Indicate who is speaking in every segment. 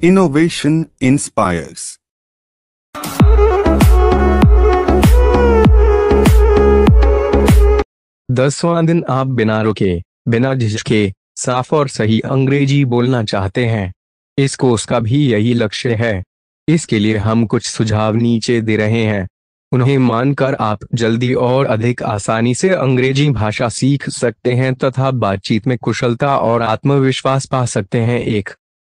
Speaker 1: Innovation inspires.
Speaker 2: 10वां दिन आप बिना रुके, बिना झिझके, साफ और सही अंग्रेजी बोलना चाहते हैं। इस कोर्स का भी यही लक्ष्य है। इसके लिए हम कुछ सुझाव नीचे दे रहे हैं। उन्हें मानकर आप जल्दी और अधिक आसानी से अंग्रेजी भाषा सीख सकते हैं तथा बातचीत में कुशलता और आत्मविश्वास पा सकते हैं। एक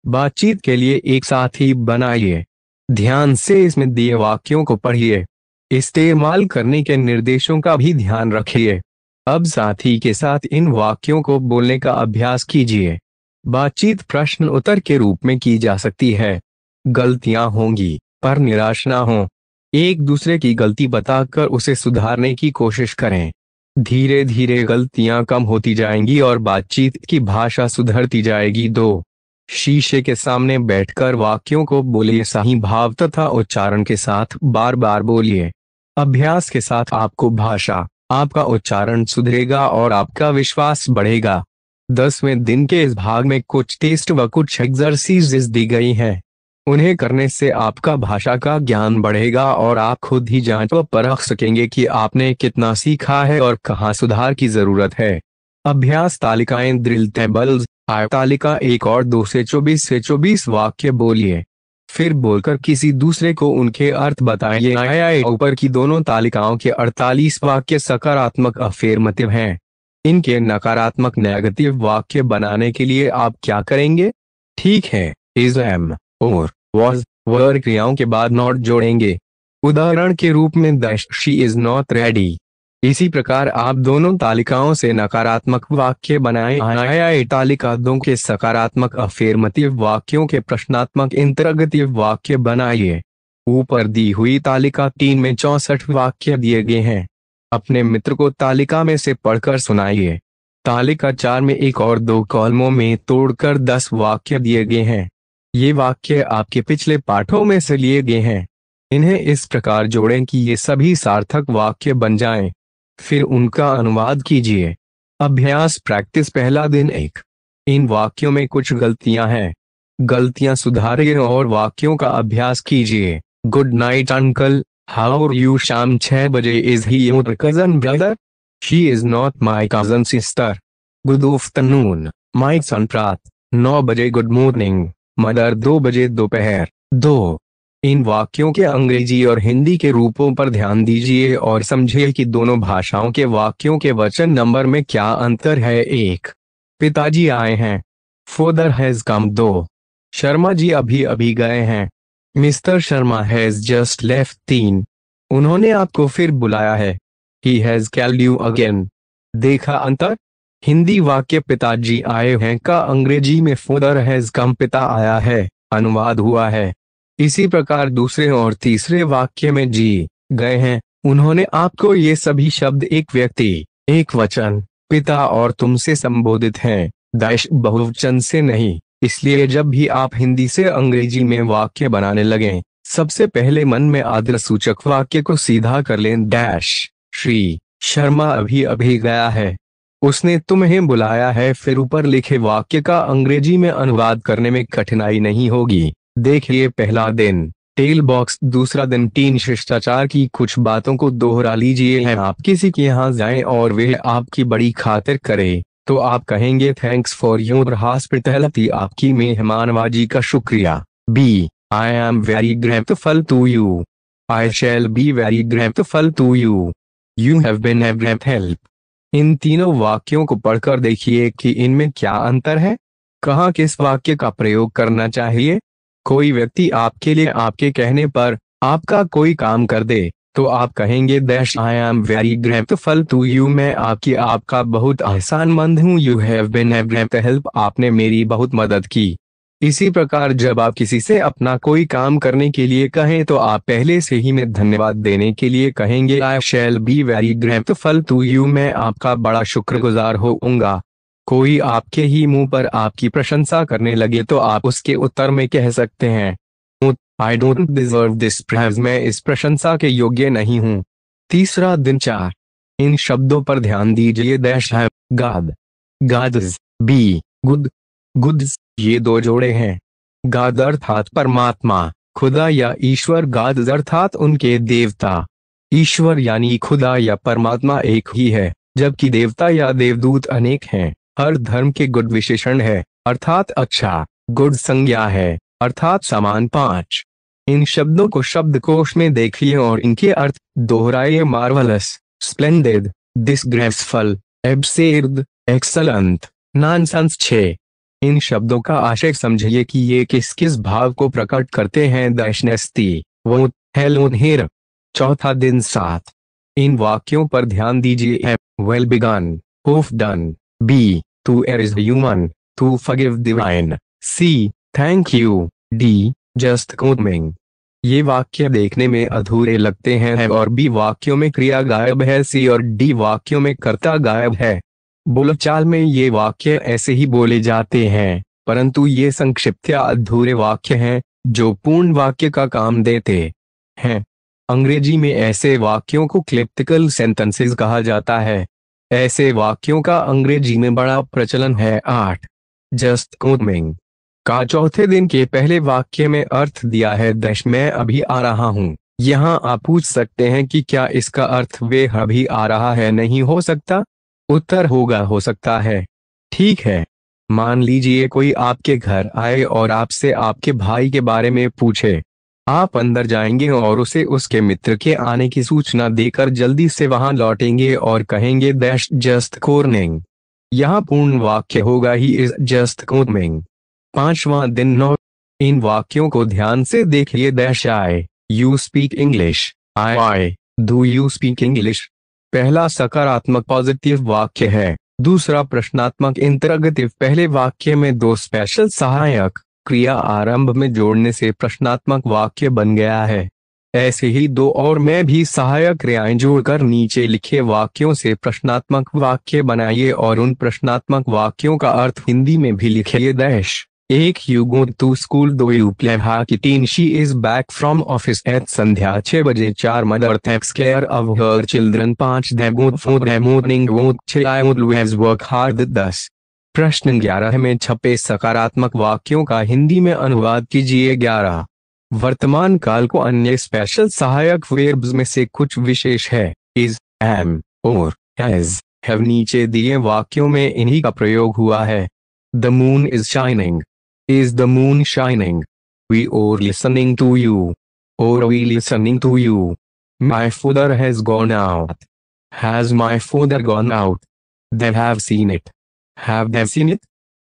Speaker 2: बातचीत के लिए एक साथी बनाइए। ध्यान से इसमें दिए वाक्यों को पढ़िए। इस्तेमाल करने के निर्देशों का भी ध्यान रखिए। अब साथी के साथ इन वाक्यों को बोलने का अभ्यास कीजिए। बातचीत प्रश्न उत्तर के रूप में की जा सकती है। गलतियां होंगी, पर निराश ना हो। एक दूसरे की गलती बताकर उसे सुधारने की कोशिश करें। धीरे धीरे गलतियां कम होती जाएंगी और बातचीत की भाषा सुधरती जाएगी। 2. शीशे के सामने बैठकर वाक्यों को बोलिए। सही भाव तथा उच्चारण के साथ बार बार बोलिए। अभ्यास के साथ आपको भाषा, आपका उच्चारण सुधरेगा और आपका विश्वास बढ़ेगा। 10वें दिन के इस भाग में कुछ टेस्ट व कुछ एक्सरसाइजेस दी गई हैं। उन्हें करने से आपका भाषा का ज्ञान बढ़ेगा और आप खुद ही जांच व परख सकेंगे कि आपने कितना सीखा है और कहाँ सुधार की जरूरत है। अभ्यास तालिकाएं, ड्रिल टेबल्स। तालिका 1 और 2 से 24 वाक्य बोलिए। फिर बोलकर किसी दूसरे को उनके अर्थ बताइए। ऊपर की दोनों तालिकाओं के 48 वाक्य सकारात्मक अफर्मेटिव हैं। इनके नकारात्मक नेगेटिव वाक्य बनाने के लिए आप क्या करेंगे? ठीक है, इज, एम और was वर क्रियाओं के बाद नॉट जोड़ेंगे। उदाहरण के रूप में शी इज नॉट रेडी। इसी प्रकार आप दोनों तालिकाओं से नकारात्मक वाक्य बनाएं। तालिका 2 के सकारात्मक अफर्मेटिव वाक्यों के प्रश्नात्मक इंटरोगेटिव वाक्य बनाइए। ऊपर दी हुई तालिका 3 में 64 वाक्य दिए गए हैं। अपने मित्र को तालिका में से पढ़कर सुनाइए। तालिका 4 में 1 और 2 कॉलमों में तोड़कर 10 वाक्य दिए गए हैं। ये वाक्य आपके पिछले पाठों में से लिए गए हैं। इन्हें इस प्रकार जोड़ें कि ये सभी सार्थक वाक्य बन जाएं। फिर उनका अनुवाद कीजिए। अभ्यास प्रैक्टिस पहला दिन 1। इन वाक्यों में कुछ गलतियां हैं। गलतियां सुधारिए और वाक्यों का अभ्यास कीजिए। Good night uncle, how are you? शाम 6 बजे। Is he your cousin brother? She is not my cousin sister. Good afternoon my son. प्रात 9 बजे। Good morning mother. 2 बजे दोपहर। 2. इन वाक्यों के अंग्रेजी और हिंदी के रूपों पर ध्यान दीजिए और समझिए कि दोनों भाषाओं के वाक्यों के वचन नंबर में क्या अंतर है। 1. पिताजी आए हैं। Father has come. 2. Sharma ji अभी अभी गए हैं। Mister Sharma has just left. 3. उन्होंने आपको फिर बुलाया है। He has called you again. देखा अंतर? हिंदी वाक्य पिताजी आए हैं का अंग्रेजी में फादर हैज कम, पिता आया है, अनुवाद हुआ है। इसी प्रकार दूसरे और तीसरे वाक्य में जी गए हैं, उन्होंने आपको, ये सभी शब्द एक व्यक्ति, एक वचन, पिता और तुम से संबोधित हैं, दाइश बहुवचन से नहीं। इसलिए जब भी आप हिंदी से अंग्रेजी में वाक्य बनाने लगें, सबसे पहले मन में आदर सूचक वाक्य को सीधा कर लें। डैश श्री शर्मा अभी अभी गया है, उसने तुम्हें बुलाया है। फिर ऊपर लिखे वाक्य का अंग्रेजी में अनुवाद करने में कठिनाई नहीं होगी। देखिए पहला दिन टेल बॉक्स। दूसरा दिन 3 शिष्टाचार की कुछ बातों को दोहरा लीजिए। आप किसी के यहाँ जाएं और वह आपकी बड़ी खातिर करे तो आप कहेंगे थैंक्स फॉर योर हॉस्पिटैलिटी, आपकी मेहमानवाजी का शुक्रिया। B, I am very grateful to you. I shall be very grateful to you. You have been a great help. इन तीनों वाक्यों को पढ़कर देखिए कि इनमें क्या अंतर है। कहाँ किस वाक्य का प्रयोग करना चाहिए। कोई व्यक्ति आपके लिए आपके कहने पर आपका कोई काम कर दे तो आप कहेंगे dash I am very grateful to you, मैं आपका बहुत एहसानमंद हूँ। You have been a great help, आपने मेरी बहुत मदद की। इसी प्रकार जब आप किसी से अपना कोई काम करने के लिए कहें तो आप पहले से ही में धन्यवाद देने के लिए कहेंगे I shall be very grateful to you, मैं आपका बड़ा शुक्रगुजार होऊंगा। कोई आपके ही मुंह पर आपकी प्रशंसा करने लगे तो आप उसके उत्तर में कह सकते हैं I don't deserve this praise, मैं इस प्रशंसा के योग्य नहीं हूँ। तीसरा दिन 4। इन शब्दों पर ध्यान दीजिए। दैश है गाद, गादस, बी गुड, गुड्स, ये 2 जोड़े हैं। गाद अर्थात परमात्मा, खुदा या ईश्वर। गाद अर्थात उनके देवता। ईश्वर यानी खुदा या परमात्मा एक ही है, जबकि देवता या देवदूत अनेक हैं। हर धर्म के गुड विशेषण है, अर्थात अच्छा। गुड संज्ञा है, अर्थात समान। 5 इन शब्दों को शब्दकोश में देखिए और इनके अर्थ दोहराइए। Marvellous, splendid, disgraceful, absurd, excellent, nonsense. 6 इन शब्दों का आशय समझिए कि ये किस किस भाव को प्रकट करते हैं। दैशनेस्ती, वो, हेलोन, हेर। चौथा दिन। 7 इन वाक्यों पर ध्यान दीजिए। Well begun, half done. B, to err is human, to forgive divine. C, thank you. D, just coming. ये वाक्य देखने में अधूरे लगते हैं और बी वाक्यों में क्रिया गायब है। सी और डी वाक्यों में कर्ता गायब है। बोलचाल में ये वाक्य ऐसे ही बोले जाते हैं, परंतु ये संक्षिप्त या अधूरे वाक्य हैं जो पूर्ण वाक्य का काम देते हैं। अंग्रेजी में ऐसे वाक्यों को क्लिप्टिकल सेंटेंसेस कहा जाता है। ऐसे वाक्यों का अंग्रेजी में बड़ा प्रचलन है। 8 जस्ट कमिंग का चौथे दिन के पहले वाक्य में अर्थ दिया है दश मैं अभी आ रहा हूँ। यहाँ आप पूछ सकते हैं कि क्या इसका अर्थ वे अभी आ रहा है नहीं हो सकता? उत्तर होगा हो सकता है। ठीक है, मान लीजिए कोई आपके घर आए और आपसे आपके भाई के बारे में पूछे। आप अंदर जाएंगे और उसे उसके मित्र के आने की सूचना देकर जल्दी से वहां लौटेंगे और कहेंगे दैश जस्ट कमिंग। यहाँ पूर्ण वाक्य होगा ही इज जस्ट कमिंग। 5वां दिन। 9 इन वाक्यों को ध्यान से देखिए। Dash I, you speak English. I, do you speak English. पहला सकारात्मक पॉजिटिव वाक्य है, दूसरा प्रश्नात्मक इंटरोगेटिव। पहले वाक्य में 2 स्पेशल सहायक क्रिया आरंभ में जोड़ने से प्रश्नात्मक वाक्य बन गया है। ऐसे ही 2 और में भी सहायक क्रियाएं जोड़कर नीचे लिखे वाक्यों से प्रश्नात्मक वाक्य बनाइए और उन प्रश्नात्मक वाक्यों का अर्थ हिंदी में भी लिखिए। Dash 1 you go to school. 2 you play hockey. 3 she is back from office at संध्या 6 बजे। 4 mother takes care of her children. 5 they good for the morning walk. 6 I would have work hard. 10 प्रश्न 11 में छपे सकारात्मक वाक्यों का हिंदी में अनुवाद कीजिए। 11 वर्तमान काल को अन्य स्पेशल सहायक वर्ब्स में से कुछ विशेष है। Is, am are has, have नीचे दिए वाक्यों में इन्हीं का प्रयोग हुआ है। The moon is shining. Is the moon shining. We are listening to you. Are we listening to you. My father has gone out. Has my father gone out. They have seen it. Have they seen it.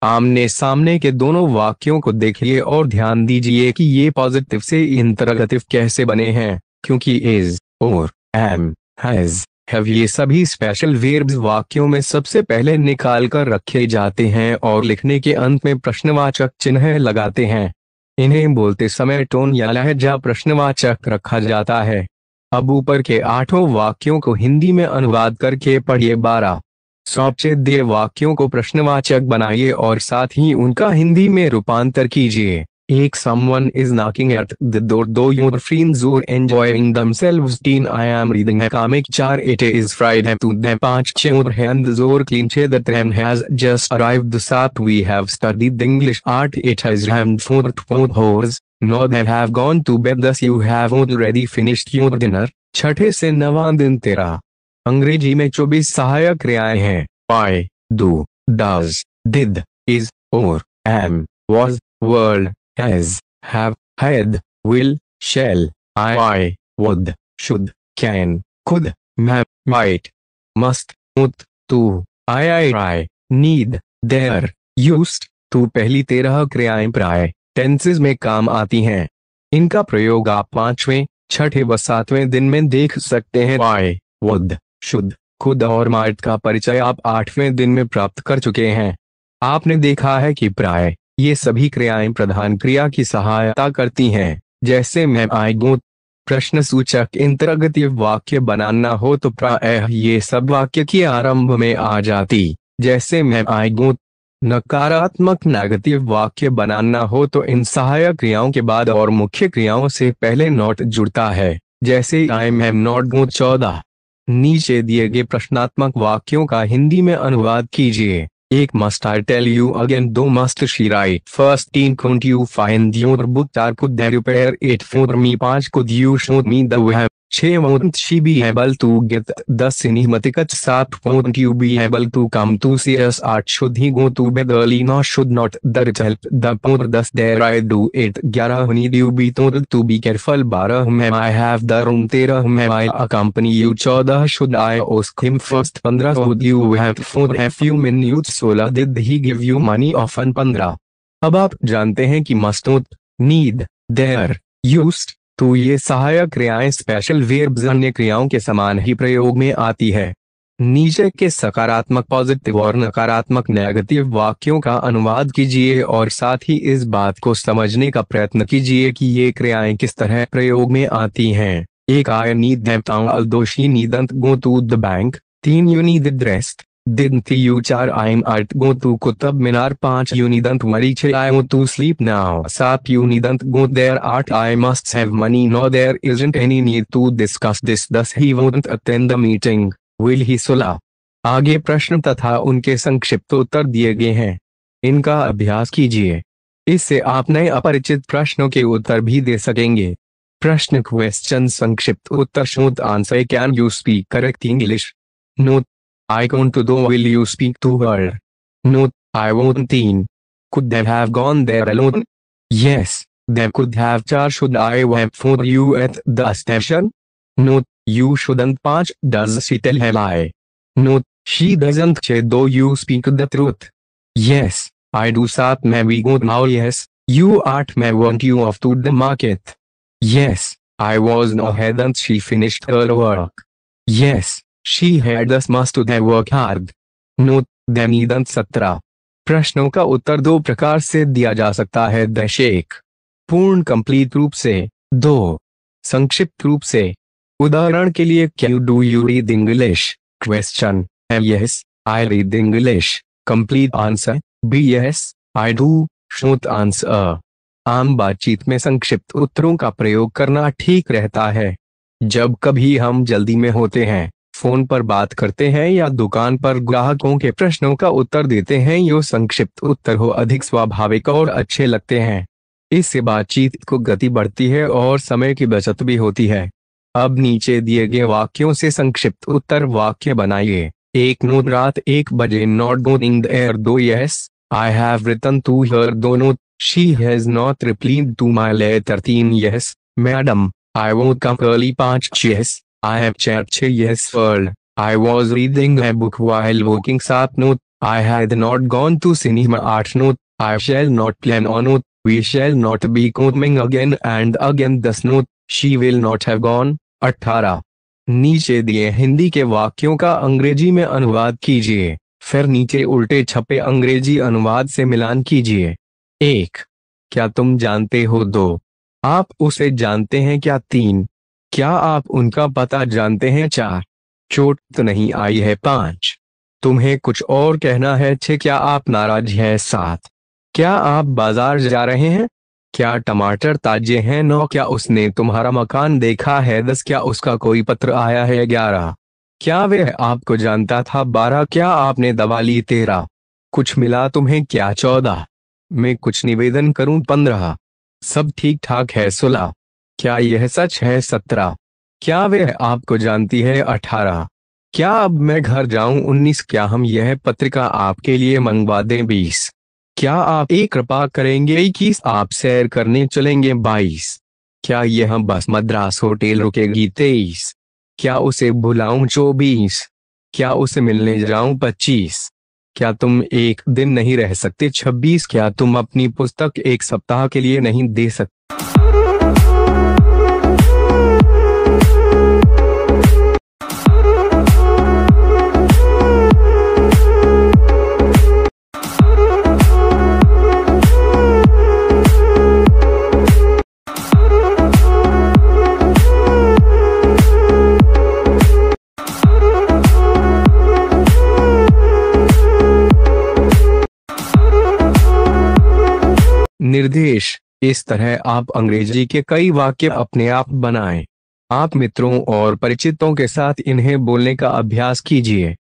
Speaker 2: आमने सामने के दोनों वाक्यों को देखिए और ध्यान दीजिए कि ये पॉजिटिव से इंटरोगेटिव कैसे बने हैं, क्योंकि इज और एम, हैज, हैव ये सभी स्पेशल वर्ब्स वाक्यों में सबसे पहले निकाल कर रखे जाते हैं और लिखने के अंत में प्रश्नवाचक चिन्ह लगाते हैं। इन्हें बोलते समय टोन या लहजा प्रश्नवाचक रखा जाता है। अब ऊपर के 8 वाक्यों को हिंदी में अनुवाद करके पढ़िए। 12 सौचेद्य वाक्यों को प्रश्नवाचक बनाइए और साथ ही उनका हिंदी में रूपांतर कीजिए। 1 someone is knocking at the door. 2 your friends are enjoying themselves. 3 I am reading a comic. 4 it is Friday. 2 5 your hands are clean. 6 the train has just arrived. 7 we have studied English. 8 it has rained for 4 hours. 9 they have gone to bed. 10 you have already finished your dinner. 6 से 9वां दिन तेरा। अंग्रेजी में 24 सहायक क्रियाएं हैं। I, do, does, did, is, or, am, was, were, has, have, had, will, shall, I, would, should, can, could, may, might, must, ought, to, I try, need, dare, used to। पहली 13 क्रियाएं प्राय टेंसेस में काम आती हैं। इनका प्रयोग आप 5वें, 6ठे व 7वें दिन में देख सकते हैं। I, would, शुद्ध, खुद और माइट का परिचय आप 8वें दिन में प्राप्त कर चुके हैं। आपने देखा है कि प्राय ये सभी क्रियाएं प्रधान क्रिया की सहायता करती हैं। जैसे मैं, आई गो। प्रश्न सूचक इंटरोगेटिव वाक्य बनाना हो तो प्रायः ये सब वाक्य के आरंभ में आ जाती। जैसे मैं, आई गो। नकारात्मक नेगेटिव वाक्य बनाना हो तो इन सहायक क्रियाओं के बाद और मुख्य क्रियाओं से पहले नॉट जुड़ता है। जैसे आई एम नॉट गो। 14 नीचे दिए गए प्रश्नात्मक वाक्यों का हिंदी में अनुवाद कीजिए। एक must I tell you again, दो must she write. First, couldn't you find your book? 4 could they repair it for me? 5 could you show me the way? 6 won't she be able to get the cinematic? 7 won't you be able to come to see us? 8 should he go to bed early? No, should not the rich help the poor? 10 dare I do it? 11 need you be told to be careful? 12 may I have the room? 13 may I accompany you? 14 should I ask him first? 15 would you have for a few minutes? 16 did he give you money often? 15। अब आप जानते हैं कि must not, need, dare, used, तो ये सहायक क्रियाएं special verbs अन्य क्रियाओं के समान ही प्रयोग में आती है। नीचे के सकारात्मक पॉजिटिव और नकारात्मक नेगेटिव वाक्यों का अनुवाद कीजिए और साथ ही इस बात को समझने का प्रयत्न कीजिए कि ये क्रियाएं किस तरह प्रयोग में आती हैं। 1 I need them, 2 she needn't go to the bank, 3 you needed rest, didn't you? 4 I'm at go to Qutub Minar, 5 you needn't worry, 6 I want to sleep now, 7 you needn't go there, 8 I must have money, no there isn't any need to discuss this, 10 he won't attend the meeting, will he? 16। आगे प्रश्न तथा उनके संक्षिप्त उत्तर दिए गए हैं, इनका अभ्यास कीजिए। इससे आप नए अपरिचित प्रश्नों के उत्तर भी दे सकेंगे। प्रश्न क्वेश्चन संक्षिप्त उत्तर शोध answer can you speak correct English? Note I want to do, will you speak to her? Note, I won't. 3 could they have gone there alone? Yes, they could have. 4 should I wait for you at the station? Note, you shouldn't. 5 does she tell a lie? Note, she doesn't. 6 do you speak the truth? Yes, I do. 7 may we go now? Yes, you. 8 may want you off to the market? Yes, I was. No, hadn't she finished her work? Yes, she had. Thus must they work hard? Note, they needn't. 17 प्रश्नों का उत्तर दो प्रकार से दिया जा सकता है। दशेक पूर्ण कंप्लीट रूप से, 2 संक्षिप्त रूप से। उदाहरण के लिए, can do you read English? Question, yes I read English. Complete answer, B yes I do. Short answer. आम बातचीत में संक्षिप्त उत्तरों का प्रयोग करना ठीक रहता है। जब कभी हम जल्दी में होते हैं, फोन पर बात करते हैं या दुकान पर ग्राहकों के प्रश्नों का उत्तर देते हैं, ये संक्षिप्त उत्तर हो अधिक स्वाभाविक और अच्छे लगते हैं। इससे बातचीत को गति बढ़ती है और समय की बचत भी होती है। अब नीचे दिए गए वाक्यों से संक्षिप्त उत्तर वाक्य बनाइए। 1 नोट, रात 1 बजे not going there. 2 yes I have written to her. 2 note, she has not replied to my letter. 3 yes madam I won't come early. 5 yes I have chat. 6 yes world, I was reading a book while walking. 7 note, I had not gone to cinema. 8 note, I shall not plan on. Note, we shall not be coming again and again. 10 note, she will not have gone. 18 नीचे दिए हिंदी के वाक्यों का अंग्रेजी में अनुवाद कीजिए, फिर नीचे उल्टे छपे अंग्रेजी अनुवाद से मिलान कीजिए। 1 क्या तुम जानते हो? 2 आप उसे जानते हैं क्या? 3 क्या आप उनका पता जानते हैं? 4 चोट तो नहीं आई है? 5 तुम्हें कुछ और कहना है? 6 क्या आप नाराज हैं? 7 क्या आप बाजार जा रहे हैं? क्या टमाटर ताजे हैं? 9 क्या उसने तुम्हारा मकान देखा है? 10 क्या उसका कोई पत्र आया है? 11 क्या वह आपको जानता था? 12 क्या आपने दवा ली? 13 कुछ मिला तुम्हें क्या? 14 मैं कुछ निवेदन करूं? 15 सब ठीक ठाक है? 16 क्या यह सच है? 17 क्या वह आपको जानती है? 18 क्या अब मैं घर जाऊं? 19 क्या हम यह पत्रिका आपके लिए मंगवा दें? 20 क्या आप एक कृपा करेंगे? 21 आप सैर करने चलेंगे? 22 क्या यह बस मद्रास होटल रुकेगी? 23 क्या उसे बुलाऊं? 24 क्या उसे मिलने जाऊं? 25 क्या तुम एक दिन नहीं रह सकते? 26 क्या तुम अपनी पुस्तक एक सप्ताह के लिए नहीं दे सकते? निर्देश, इस तरह आप अंग्रेजी के कई वाक्य अपने आप बनाएं। आप मित्रों और परिचितों के साथ इन्हें बोलने का अभ्यास कीजिए।